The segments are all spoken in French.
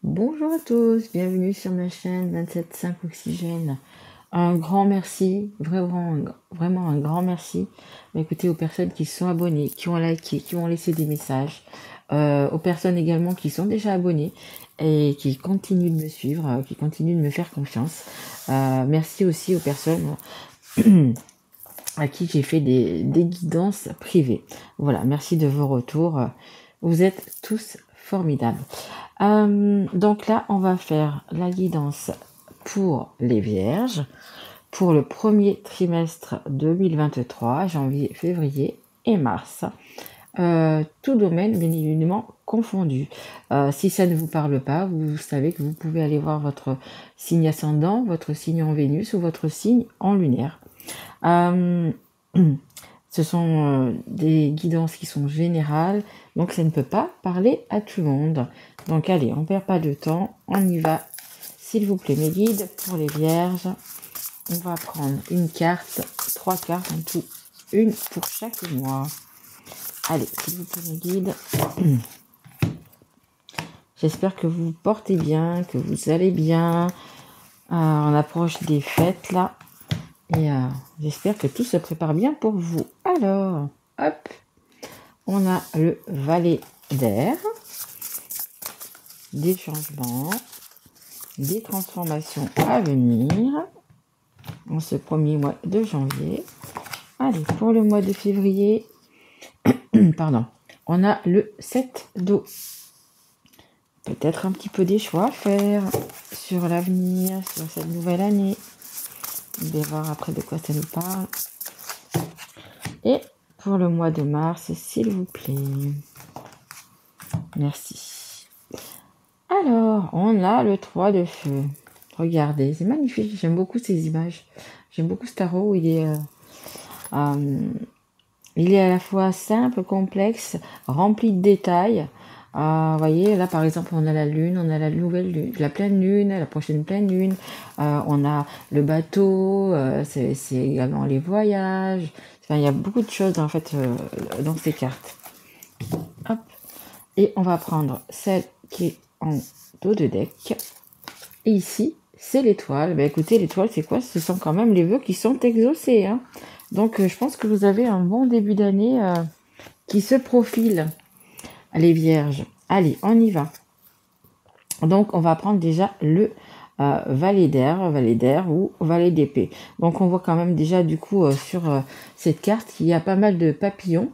Bonjour à tous, bienvenue sur ma chaîne 27.5 Oxygène. Un grand merci, vraiment un grand merci. Écoutez, aux personnes qui sont abonnées, qui ont liké, qui ont laissé des messages, aux personnes également qui sont déjà abonnées et qui continuent de me suivre, qui continuent de me faire confiance. Merci aussi aux personnes à qui j'ai fait des guidances privées. Voilà, merci de vos retours. Vous êtes tous formidables. Donc là, on va faire la guidance pour les vierges, pour le premier trimestre 2023, janvier, février et mars. Tout domaine, bien évidemment, confondu. Si ça ne vous parle pas, vous savez que vous pouvez aller voir votre signe ascendant, votre signe en Vénus ou votre signe en lunaire. Ce sont des guidances qui sont générales, donc ça ne peut pas parler à tout le monde. Donc allez, on ne perd pas de temps, on y va. S'il vous plaît, mes guides pour les vierges. On va prendre une carte, 3 cartes en tout, une pour chaque mois. Allez, s'il vous plaît, mes guides. J'espère que vous vous portez bien, que vous allez bien. On approche des fêtes là. Et j'espère que tout se prépare bien pour vous. Alors, hop, on a le valet d'air, des changements, des transformations à venir en ce premier mois de janvier. Allez, pour le mois de février, pardon, on a le 7 d'eau. Peut-être un petit peu des choix à faire sur l'avenir, sur cette nouvelle année. On va voir après de quoi ça nous parle. Et pour le mois de mars, s'il vous plaît. Merci. Alors, on a le 3 de feu. Regardez, c'est magnifique. J'aime beaucoup ces images. J'aime beaucoup ce tarot. Il est à la fois simple, complexe, rempli de détails. Vous voyez, là par exemple, on a la lune, on a la nouvelle lune, la pleine lune, la prochaine pleine lune, on a le bateau, c'est également les voyages. Enfin, il y a beaucoup de choses en fait dans ces cartes. Hop. Et on va prendre celle qui est en dos de deck. Et ici, c'est l'étoile. Ben, écoutez, l'étoile, c'est quoi? Ce sont quand même les vœux qui sont exaucés. Hein. Donc, je pense que vous avez un bon début d'année qui se profile. Les vierges. Allez, on y va. Donc, on va prendre déjà le valet d'air ou valet d'épée. Donc, on voit quand même déjà du coup sur cette carte qu'il y a pas mal de papillons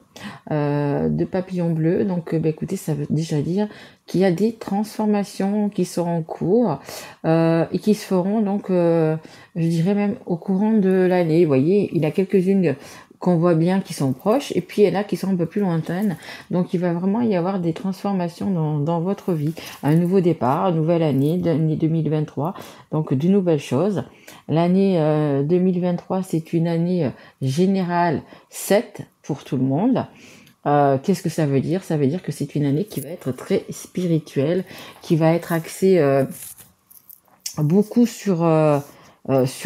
bleus. Donc, écoutez, ça veut déjà dire qu'il y a des transformations qui sont en cours et qui se feront donc, je dirais même au courant de l'année. Vous voyez, il y a quelques-unes qu'on voit bien qui sont proches, et puis il y en a qui sont un peu plus lointaines. Donc il va vraiment y avoir des transformations dans votre vie. Un nouveau départ, une nouvelle année 2023, donc de nouvelles choses. L'année 2023, c'est une année générale 7 pour tout le monde. Qu'est-ce que ça veut dire? Ça veut dire que c'est une année qui va être très spirituelle, qui va être axée beaucoup sur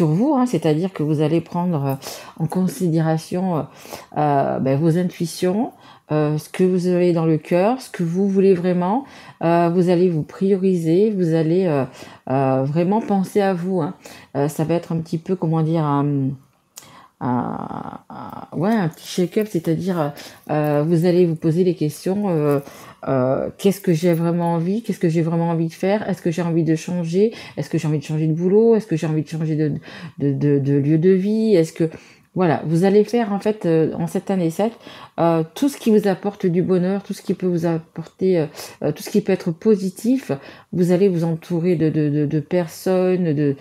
vous, hein, c'est-à-dire que vous allez prendre en considération vos intuitions, ce que vous avez dans le cœur, ce que vous voulez vraiment. Vous allez vous prioriser, vous allez vraiment penser à vous. Hein. Ça va être un petit peu, comment dire, un petit shake-up, c'est-à-dire vous allez vous poser les questions. Qu'est-ce que j'ai vraiment envie? Qu'est-ce que j'ai vraiment envie de faire? Est-ce que j'ai envie de changer? Est-ce que j'ai envie de changer de boulot? Est-ce que j'ai envie de changer de lieu de vie? Est-ce que voilà, vous allez faire en fait en cette année 7 tout ce qui vous apporte du bonheur, tout ce qui peut vous apporter, tout ce qui peut être positif. Vous allez vous entourer de personnes,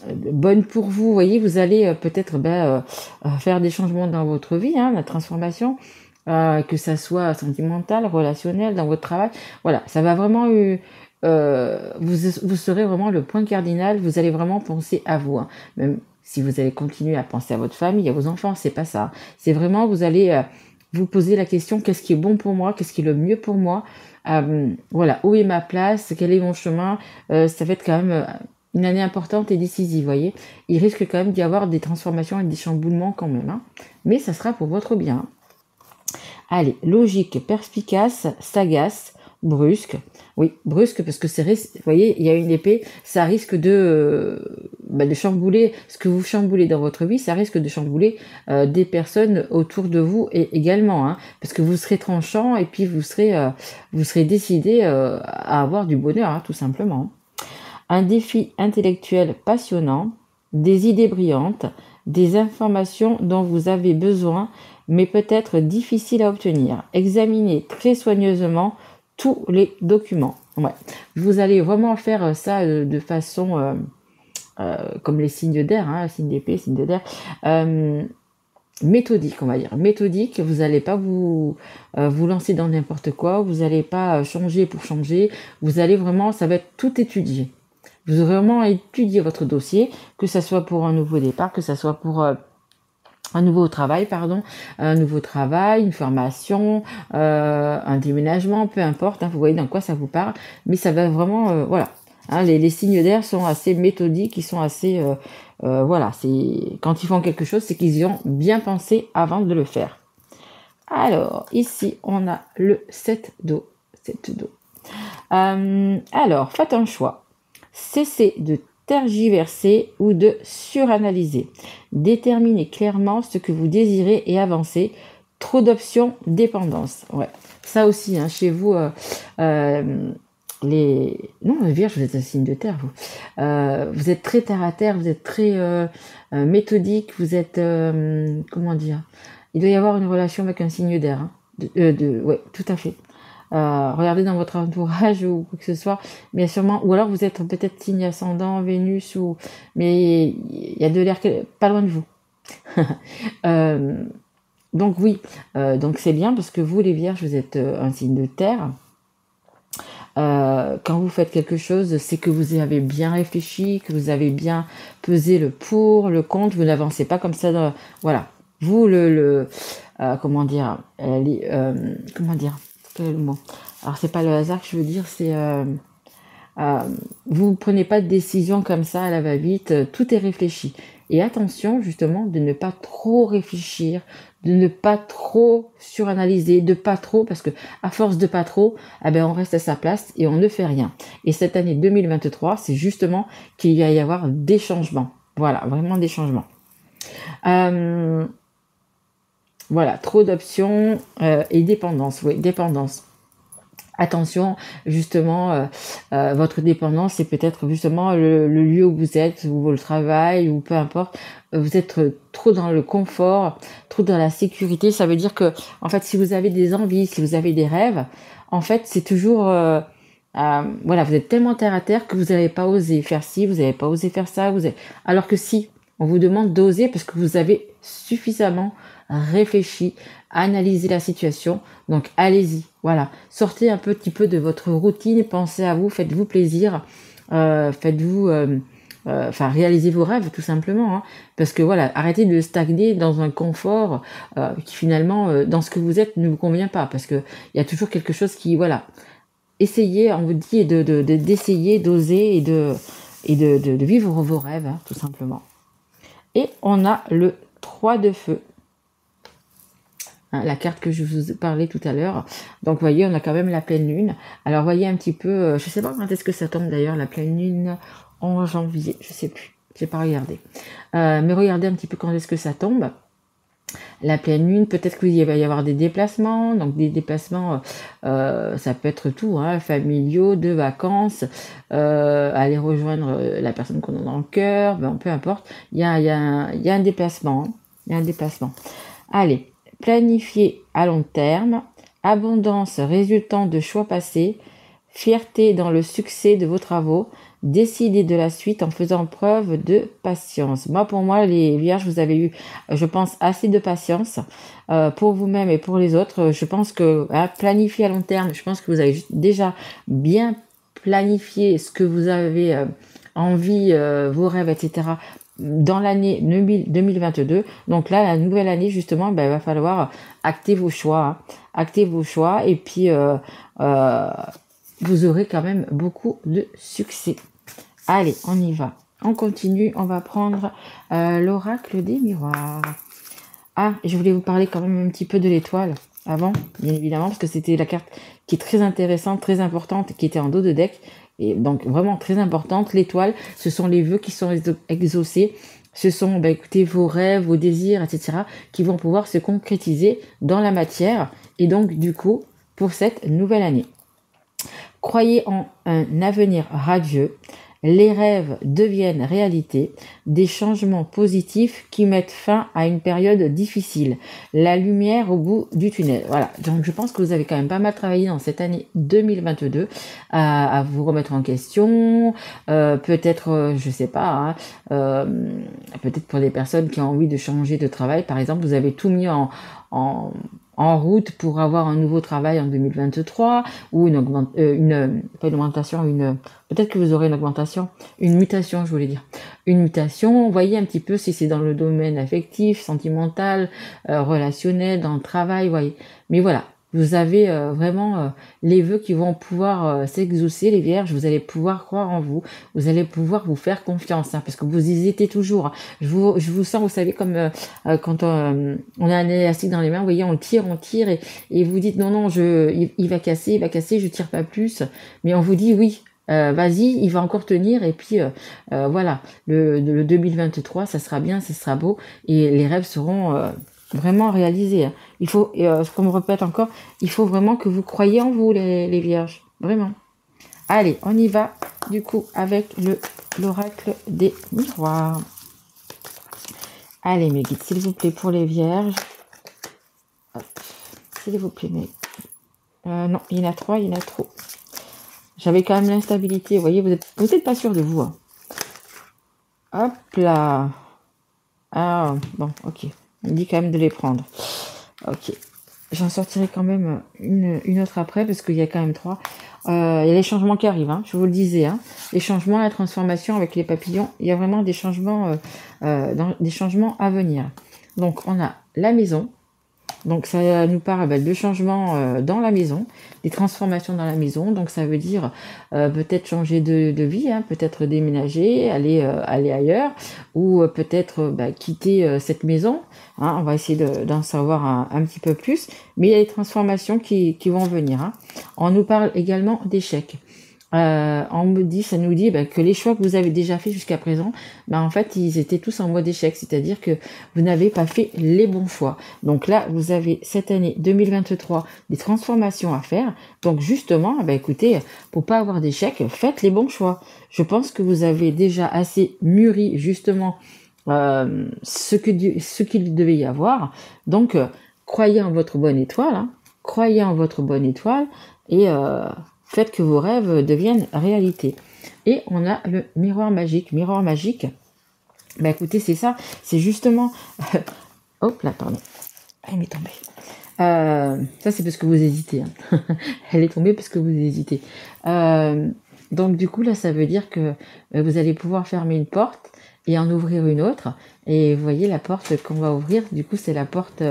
bonnes pour vous. Vous voyez, vous allez peut-être faire des changements dans votre vie, hein, la transformation. Que ça soit sentimental, relationnel, dans votre travail. Voilà, ça va vraiment... vous serez vraiment le point cardinal, vous allez vraiment penser à vous. Hein. Même si vous allez continuer à penser à votre famille, à vos enfants, c'est pas ça. C'est vraiment, vous allez vous poser la question, qu'est-ce qui est bon pour moi? Qu'est-ce qui est le mieux pour moi? Voilà, où est ma place? Quel est mon chemin? Ça va être quand même... une année importante et décisive, vous voyez. Il risque quand même d'y avoir des transformations et des chamboulements quand même. Hein. Mais ça sera pour votre bien. Allez, logique, perspicace, sagace, brusque. Oui, brusque, parce que vous voyez, il y a une épée, ça risque de chambouler, ce que vous chamboulez dans votre vie, ça risque de chambouler des personnes autour de vous et également, hein, parce que vous serez tranchant et puis vous serez décidé à avoir du bonheur, hein, tout simplement. Un défi intellectuel passionnant, des idées brillantes, des informations dont vous avez besoin, mais peut-être difficiles à obtenir. Examinez très soigneusement tous les documents. Ouais. Vous allez vraiment faire ça de façon comme les signes d'air, hein, signe d'épée, signe d'air, méthodique, on va dire. Méthodique, vous n'allez pas vous lancer dans n'importe quoi, vous n'allez pas changer pour changer, vous allez vraiment, ça va être tout étudié. Vous aurez vraiment étudié votre dossier, que ce soit pour un nouveau départ, que ce soit pour un nouveau travail, une formation, un déménagement, peu importe, hein, vous voyez dans quoi ça vous parle, mais ça va vraiment, voilà. Hein, les signes d'air sont assez méthodiques, ils sont assez, voilà, quand ils font quelque chose, c'est qu'ils y ont bien pensé avant de le faire. Alors, ici, on a le 7 d'eau. Alors, faites un choix. Cessez de tergiverser ou de suranalyser. Déterminez clairement ce que vous désirez et avancez. Trop d'options, dépendance. Ouais, ça aussi, hein, chez vous, non, Vierge, vous êtes un signe de terre, vous. Vous êtes très terre à terre, vous êtes très méthodique, vous êtes, comment dire, il doit y avoir une relation avec un signe d'air, hein. Ouais, tout à fait. Regardez dans votre entourage ou quoi que ce soit, mais sûrement, ou alors vous êtes peut-être signe ascendant, Vénus, mais il y a de l'air pas loin de vous. Donc oui, donc c'est bien parce que vous, les Vierges, vous êtes un signe de terre. Quand vous faites quelque chose, c'est que vous avez bien réfléchi, que vous avez bien pesé le pour, le contre, vous n'avancez pas comme ça. Voilà, vous comment dire, quel est le mot? Alors c'est pas le hasard que je veux dire, c'est vous prenez pas de décision comme ça à la va-vite, tout est réfléchi. Et attention justement de ne pas trop réfléchir, de ne pas trop suranalyser, de pas trop, parce que à force de pas trop, on reste à sa place et on ne fait rien. Et cette année 2023, c'est justement qu'il va y avoir des changements. Voilà, vraiment des changements. Voilà, trop d'options et dépendance. Oui, dépendance. Attention, justement, votre dépendance, c'est peut-être justement le lieu où vous êtes, ou le travail, ou peu importe. Vous êtes trop dans le confort, trop dans la sécurité. Ça veut dire que, en fait, si vous avez des envies, si vous avez des rêves, en fait, c'est toujours, voilà, vous êtes tellement terre à terre que vous n'avez pas osé faire ci, vous n'avez pas osé faire ça. Alors que si, on vous demande d'oser parce que vous avez suffisamment réfléchi, analysé la situation. Donc allez-y, voilà. Sortez un petit peu de votre routine, pensez à vous, faites-vous plaisir, réalisez vos rêves tout simplement. Hein, parce que voilà, arrêtez de stagner dans un confort qui finalement, dans ce que vous êtes, ne vous convient pas. Parce que il y a toujours quelque chose qui, voilà. Essayez, on vous dit d'essayer, d'oser et de vivre vos rêves, hein, tout simplement. Et on a le 3 de feu. Hein, la carte que je vous parlais tout à l'heure. Donc, vous voyez, on a quand même la pleine lune. Alors, voyez un petit peu, je sais pas quand est-ce que ça tombe d'ailleurs, la pleine lune en janvier, je sais plus, j'ai pas regardé. Mais regardez un petit peu quand est-ce que ça tombe. La pleine lune, peut-être qu'il va y avoir des déplacements, donc des déplacements, ça peut être tout, hein, familiaux, de vacances, aller rejoindre la personne qu'on a dans le cœur, peu importe, il y a un déplacement, hein, il y a un déplacement. Allez, planifier à long terme, abondance résultant de choix passés, fierté dans le succès de vos travaux, décidez de la suite en faisant preuve de patience. Pour moi, les Vierges, vous avez eu, je pense, assez de patience pour vous-même et pour les autres. Je pense que planifier à long terme, je pense que vous avez déjà bien planifié ce que vous avez envie, vos rêves, etc., dans l'année 2022. Donc là, la nouvelle année, justement, il va falloir acter vos choix. Hein. Acter vos choix et puis vous aurez quand même beaucoup de succès. Allez, on y va. On continue. On va prendre l'oracle des miroirs. Ah, je voulais vous parler quand même un petit peu de l'étoile. avant, bien évidemment, parce que c'était la carte qui est très intéressante, très importante, qui était en dos de deck, et donc vraiment très importante. L'étoile, ce sont les vœux qui sont exaucés, ce sont, écoutez, vos rêves, vos désirs, etc., qui vont pouvoir se concrétiser dans la matière, et donc du coup, pour cette nouvelle année. Croyez en un avenir radieux. Les rêves deviennent réalité, des changements positifs qui mettent fin à une période difficile. La lumière au bout du tunnel. Voilà, donc je pense que vous avez quand même pas mal travaillé dans cette année 2022 à vous remettre en question, peut-être, je sais pas, hein, peut-être pour des personnes qui ont envie de changer de travail, par exemple, vous avez tout mis en, en route pour avoir un nouveau travail en 2023 ou pas une augmentation, peut-être que vous aurez une augmentation, une mutation, je voulais dire. Une mutation, voyez un petit peu si c'est dans le domaine affectif, sentimental, relationnel, dans le travail, voyez. Mais voilà, vous avez vraiment les vœux qui vont pouvoir s'exaucer, les vierges, vous allez pouvoir croire en vous, vous allez pouvoir vous faire confiance, hein, parce que vous hésitez toujours. Je vous sens, vous savez, comme quand on a un élastique dans les mains, vous voyez, on tire, et vous dites non, il va casser, je tire pas plus, mais on vous dit oui. Vas-y, il va encore tenir, et puis voilà, le 2023, ça sera bien, ça sera beau, et les rêves seront vraiment réalisés. Il faut, comme on répète encore, il faut vraiment que vous croyiez en vous, les vierges, vraiment. Allez, on y va, du coup, avec l'oracle des miroirs. Allez, mes guides, s'il vous plaît, pour les vierges. Hop, s'il vous plaît, non, il y en a 3, il y en a trop. J'avais quand même l'instabilité, vous voyez, vous êtes pas sûr de vous. Hein. Hop là. Ah, bon, ok. On me dit quand même de les prendre. Ok. J'en sortirai quand même une autre après, parce qu'il y a quand même 3. Il y a les changements qui arrivent, hein, je vous le disais. Hein. Les changements, la transformation avec les papillons, il y a vraiment des changements, des changements à venir. Donc, on a la maison. Donc ça nous parle de changements dans la maison, des transformations dans la maison. Donc ça veut dire peut-être changer de vie, hein, peut-être déménager, aller ailleurs, ou peut-être quitter cette maison. Hein, on va essayer d'en savoir un petit peu plus. Mais il y a des transformations qui vont venir. Hein. On nous parle également d'échecs. Ça nous dit que les choix que vous avez déjà fait jusqu'à présent, en fait, ils étaient tous en mode échec, c'est-à-dire que vous n'avez pas fait les bons choix. Donc là, vous avez cette année 2023 des transformations à faire. Donc justement, écoutez, pour pas avoir d'échec, faites les bons choix. Je pense que vous avez déjà assez mûri justement ce qu'il devait y avoir. Donc, croyez en votre bonne étoile, hein, croyez en votre bonne étoile et faites que vos rêves deviennent réalité. Et on a le miroir magique. Miroir magique, écoutez, c'est ça. C'est justement... Hop là, pardon. Elle m'est tombée. Ça, c'est parce que vous hésitez. Hein. Elle est tombée parce que vous hésitez. Donc, du coup, là, ça veut dire que vous allez pouvoir fermer une porte et en ouvrir une autre. Et vous voyez, la porte qu'on va ouvrir, du coup, c'est la porte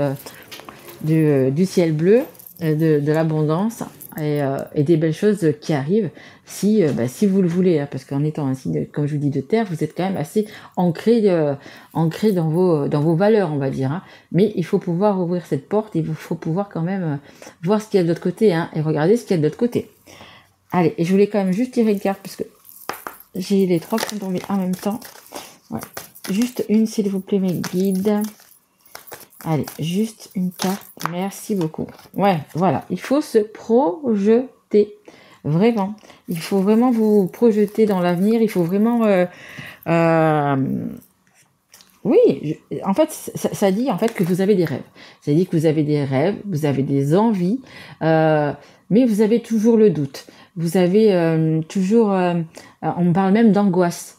du ciel bleu, de l'abondance. Et des belles choses qui arrivent si vous le voulez, hein, parce qu'en étant un signe, comme je vous dis, de terre, vous êtes quand même assez ancré dans vos valeurs, on va dire. Hein. Mais il faut pouvoir ouvrir cette porte, il faut pouvoir quand même voir ce qu'il y a de l'autre côté, hein, et regarder ce qu'il y a de l'autre côté. Allez, et je voulais quand même juste tirer une carte, parce que j'ai les 3 qui sont tombés en même temps. Ouais. Juste une, s'il vous plaît, mes guides. Allez, juste une carte. Merci beaucoup. Ouais, voilà. Il faut se projeter. Vraiment. Il faut vraiment vous projeter dans l'avenir. Il faut vraiment... Oui, en fait, ça dit en fait que vous avez des rêves. Ça dit que vous avez des rêves, vous avez des envies, mais vous avez toujours le doute. Vous avez toujours... on me parle même d'angoisse.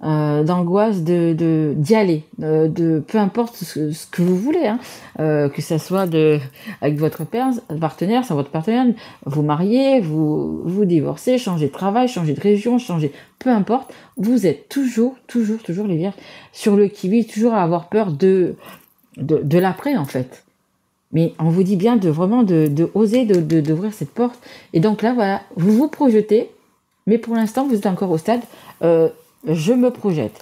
D'angoisse d'y aller, peu importe ce que vous voulez, hein, que ça soit avec votre partenaire, sans votre partenaire, vous mariez, vous divorcez, changez de travail, changez de région, peu importe, vous êtes toujours les vierges sur le qui-vive, toujours à avoir peur de l'après en fait. Mais on vous dit bien de oser d'ouvrir cette porte. Et donc là voilà, vous vous projetez, mais pour l'instant vous êtes encore au stade je me projette.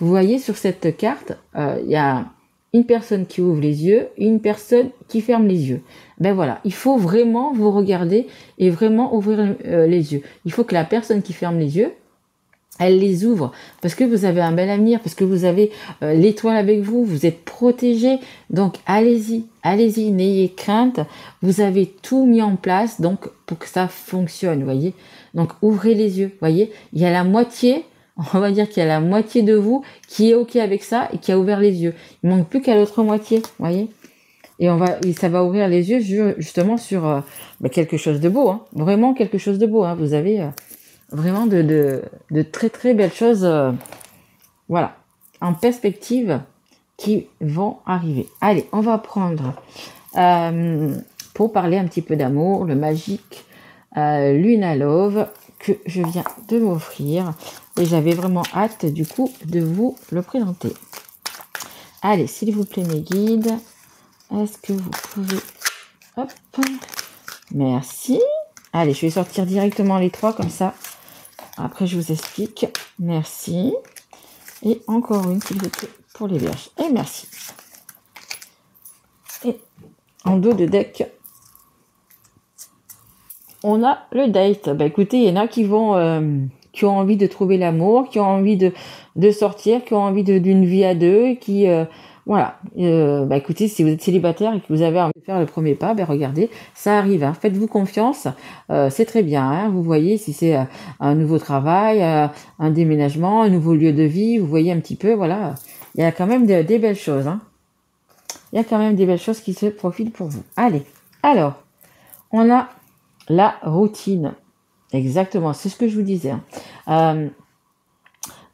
Vous voyez sur cette carte, il y a une personne qui ouvre les yeux et une personne qui ferme les yeux. Ben voilà, il faut vraiment vous regarder et vraiment ouvrir les yeux. Il faut que la personne qui ferme les yeux, elle les ouvre parce que vous avez un bel avenir, parce que vous avez l'étoile avec vous, vous êtes protégé. Donc allez-y, allez-y, n'ayez crainte. Vous avez tout mis en place donc pour que ça fonctionne, vous voyez. Donc ouvrez les yeux, vous voyez. Il y a la moitié, on va dire qu'il y a la moitié de vous qui est ok avec ça et qui a ouvert les yeux. Il manque plus qu'à l'autre moitié, vous voyez. Et ça va ouvrir les yeux justement sur quelque chose de beau, hein. Vraiment quelque chose de beau, hein. Vous avez vraiment de très très belles choses, voilà, en perspective qui vont arriver. Allez, on va prendre, pour parler un petit peu d'amour, le magique Luna Love que je viens de m'offrir. Et j'avais vraiment hâte du coup de vous le présenter. Allez, s'il vous plaît mes guides, est-ce que vous pouvez... Hop, merci. Allez, je vais sortir directement les trois comme ça. Après, je vous explique. Merci. Et encore une, s'il vous plaît, pour les vierges. Et merci. Et en dos de deck, on a le date. Bah écoutez, il y en a qui vont... qui ont envie de trouver l'amour, qui ont envie de sortir, qui ont envie d'une vie à deux, qui... voilà. Écoutez, si vous êtes célibataire et que vous avez envie de faire le premier pas, regardez, ça arrive. Hein. Faites-vous confiance. C'est très bien. Hein. Vous voyez, si c'est un nouveau travail, un déménagement, un nouveau lieu de vie, vous voyez un petit peu, voilà. Il y a quand même des belles choses. Hein. Il y a quand même des belles choses qui se profilent pour vous. Allez. Alors, on a la routine. Exactement, c'est ce que je vous disais. Hein.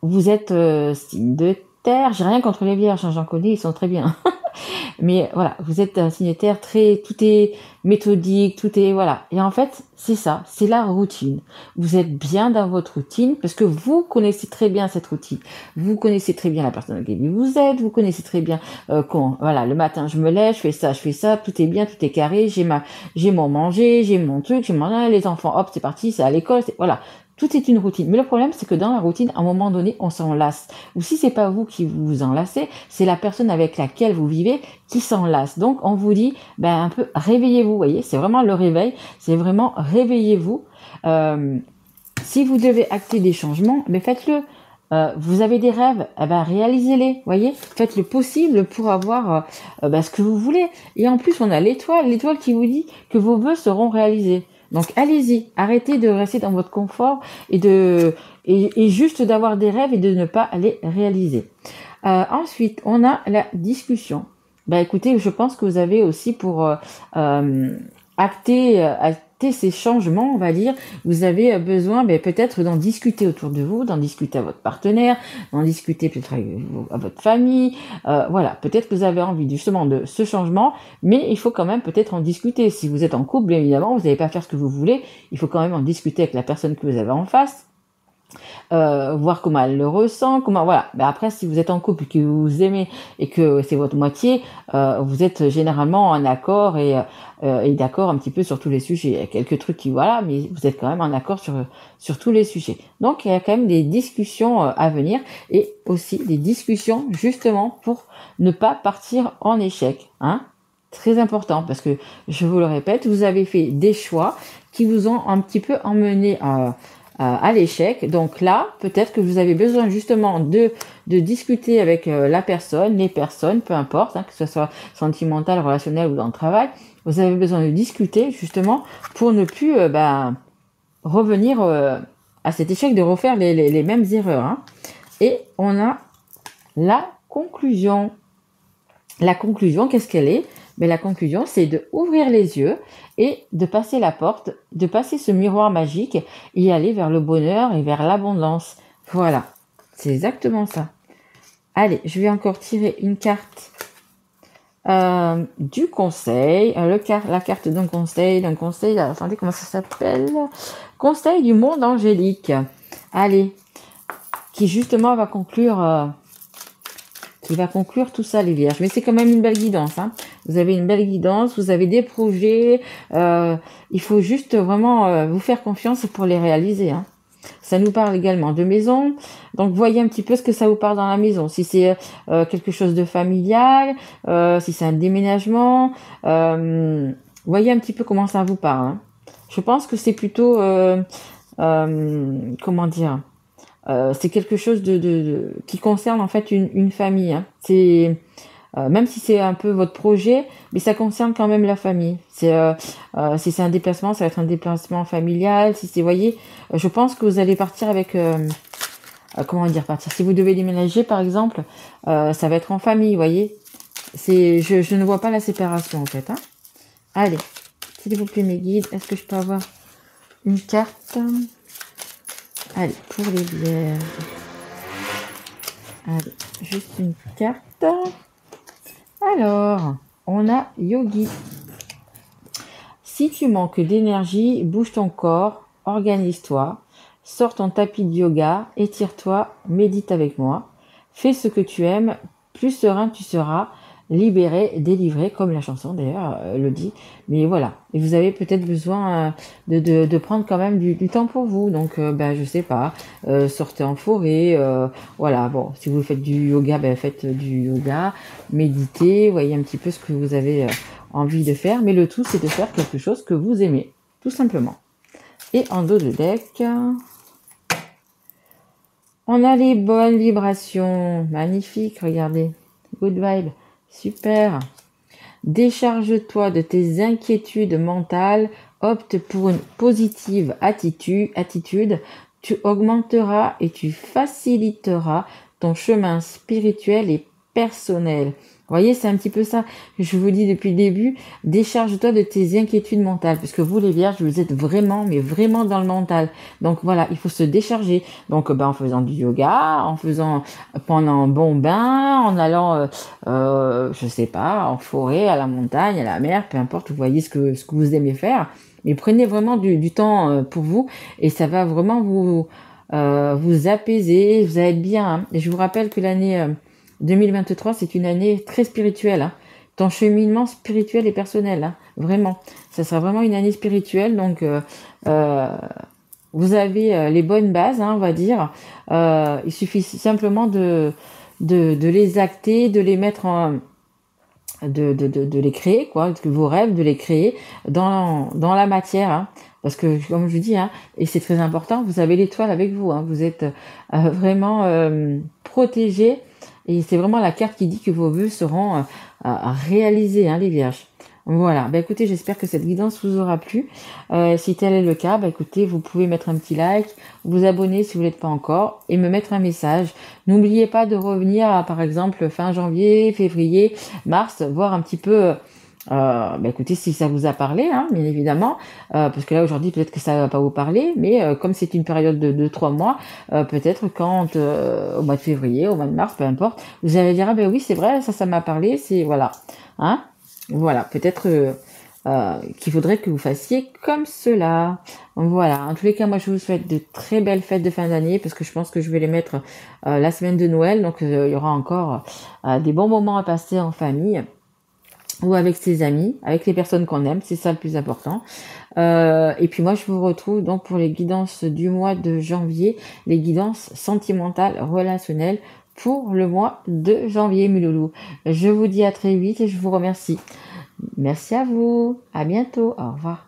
Vous êtes signe de terre. J'ai rien contre les vierges, hein, j'en connais, ils sont très bien. Mais voilà, vous êtes un signe de terre, tout est méthodique, tout est voilà. Et en fait, c'est ça, c'est la routine. Vous êtes bien dans votre routine parce que vous connaissez très bien cette routine. Vous connaissez très bien la personne avec qui vous êtes. Vous connaissez très bien voilà, le matin je me lève, je fais ça, tout est bien, tout est carré. J'ai mon manger, j'ai mon truc, j'ai mon les enfants, hop, c'est parti, c'est à l'école, voilà. Tout est une routine. Mais le problème, c'est que dans la routine, à un moment donné, on s'en lasse. Ou si c'est pas vous qui vous en lassez, c'est la personne avec laquelle vous vivez qui s'en lasse. Donc, on vous dit, un peu, réveillez-vous, vous voyez. C'est vraiment le réveil. C'est vraiment, réveillez-vous. Si vous devez acter des changements, faites-le. Vous avez des rêves, réalisez-les, voyez. Faites le possible pour avoir ce que vous voulez. Et en plus, on a l'étoile qui vous dit que vos vœux seront réalisés. Donc allez-y, arrêtez de rester dans votre confort et juste d'avoir des rêves et de ne pas les réaliser. Ensuite, on a la discussion. Écoutez, je pense que vous avez aussi pour acter ces changements, on va dire, vous avez besoin peut-être d'en discuter autour de vous, d'en discuter à votre partenaire, d'en discuter peut-être à votre famille, voilà, peut-être que vous avez envie justement de ce changement, mais il faut quand même peut-être en discuter. Si vous êtes en couple, bien évidemment, vous n'allez pas faire ce que vous voulez, il faut quand même en discuter avec la personne que vous avez en face. Voir comment elle le ressent, voilà. Après, si vous êtes en couple, que vous aimez et que c'est votre moitié, vous êtes généralement en accord et d'accord un petit peu sur tous les sujets. Il y a quelques trucs qui voilà, mais vous êtes quand même en accord sur tous les sujets. Donc il y a quand même des discussions à venir et aussi des discussions justement pour ne pas partir en échec, hein. Très important parce que je vous le répète, vous avez fait des choix qui vous ont un petit peu emmené à l'échec. Donc là, peut-être que vous avez besoin justement de discuter avec la personne, les personnes, peu importe, hein, que ce soit sentimental, relationnel ou dans le travail. Vous avez besoin de discuter justement pour ne plus revenir à cet échec, de refaire les mêmes erreurs. Hein. Et on a la conclusion. La conclusion, qu'est-ce qu'elle est ? La conclusion, c'est de ouvrir les yeux et de passer la porte, de passer ce miroir magique et aller vers le bonheur et vers l'abondance. Voilà, c'est exactement ça. Allez, je vais encore tirer une carte du conseil. La carte d'un conseil, attendez, comment ça s'appelle ? Conseil du monde angélique. Allez, qui justement va conclure... qui va conclure tout ça, les vierges. Mais c'est quand même une belle guidance. Hein. Vous avez une belle guidance, vous avez des projets. Il faut juste vraiment vous faire confiance pour les réaliser. Hein. Ça nous parle également de maison. Donc, voyez un petit peu ce que ça vous parle dans la maison. Si c'est quelque chose de familial, si c'est un déménagement, voyez un petit peu comment ça vous parle. Hein. Je pense que c'est plutôt, comment dire, c'est quelque chose qui concerne en fait une famille. Hein. C'est même si c'est un peu votre projet, mais ça concerne quand même la famille. Si c'est un déplacement, ça va être un déplacement familial. Si c'est, voyez, je pense que vous allez partir avec, comment dire, partir. Si vous devez déménager, par exemple, ça va être en famille, voyez. Je ne vois pas la séparation en fait. Hein. Allez, s'il vous plaît, mes guides, est-ce que je peux avoir une carte? Allez, pour les vierges. Allez, juste une carte. Alors, on a Yogi. Si tu manques d'énergie, bouge ton corps, organise-toi, sors ton tapis de yoga, étire-toi, médite avec moi, fais ce que tu aimes, plus serein tu seras, libéré, délivré, comme la chanson d'ailleurs le dit. Mais voilà, et vous avez peut-être besoin de prendre quand même du temps pour vous. Donc, je sais pas, sortez en forêt, voilà. Bon, si vous faites du yoga, faites du yoga, méditez, voyez un petit peu ce que vous avez envie de faire. Mais le tout, c'est de faire quelque chose que vous aimez, tout simplement. Et en dos de deck, on a les bonnes vibrations, magnifique, regardez, good vibe. Super. Décharge-toi de tes inquiétudes mentales, opte pour une positive attitude, tu augmenteras et tu faciliteras ton chemin spirituel et personnel. Vous voyez, c'est un petit peu ça que je vous dis depuis le début. Décharge-toi de tes inquiétudes mentales, parce que vous, les vierges, vous êtes vraiment, mais vraiment dans le mental. Donc voilà, il faut se décharger. Donc en faisant du yoga, en faisant pendant un bon bain, en allant, je sais pas, en forêt, à la montagne, à la mer, peu importe. Vous voyez ce que vous aimez faire. Mais prenez vraiment du temps pour vous, et ça va vraiment vous apaiser. Vous allez être bien. Hein. Et je vous rappelle que l'année 2023, c'est une année très spirituelle. Hein. Ton cheminement spirituel et personnel, hein, vraiment. Ça sera vraiment une année spirituelle. Donc, vous avez les bonnes bases, hein, on va dire. Il suffit simplement de les acter, de les mettre en... de les créer, quoi, vos rêves, de les créer dans la matière. Hein. Parce que, comme je vous dis, hein, et c'est très important, vous avez l'étoile avec vous. Hein, vous êtes vraiment protégé. Et c'est vraiment la carte qui dit que vos vœux seront réalisés, hein, les vierges. Voilà, écoutez, j'espère que cette guidance vous aura plu. Si tel est le cas, écoutez, vous pouvez mettre un petit like, vous abonner si vous ne l'êtes pas encore, et me mettre un message. N'oubliez pas de revenir, par exemple, fin janvier, février, mars, voir un petit peu... écoutez, si ça vous a parlé, hein, bien évidemment, parce que là aujourd'hui peut-être que ça va pas vous parler, mais comme c'est une période de 3 mois, peut-être quand au mois de février, au mois de mars, peu importe, vous allez dire oui c'est vrai, ça m'a parlé, c'est voilà, hein, voilà, peut-être qu'il faudrait que vous fassiez comme cela. Voilà, en tous les cas, moi je vous souhaite de très belles fêtes de fin d'année, parce que je pense que je vais les mettre la semaine de Noël, donc il y aura encore des bons moments à passer en famille ou avec ses amis, avec les personnes qu'on aime, c'est ça le plus important. Et puis moi, je vous retrouve donc pour les guidances du mois de janvier, les guidances sentimentales, relationnelles pour le mois de janvier, mes loulous. Je vous dis à très vite et je vous remercie. Merci à vous, à bientôt, au revoir.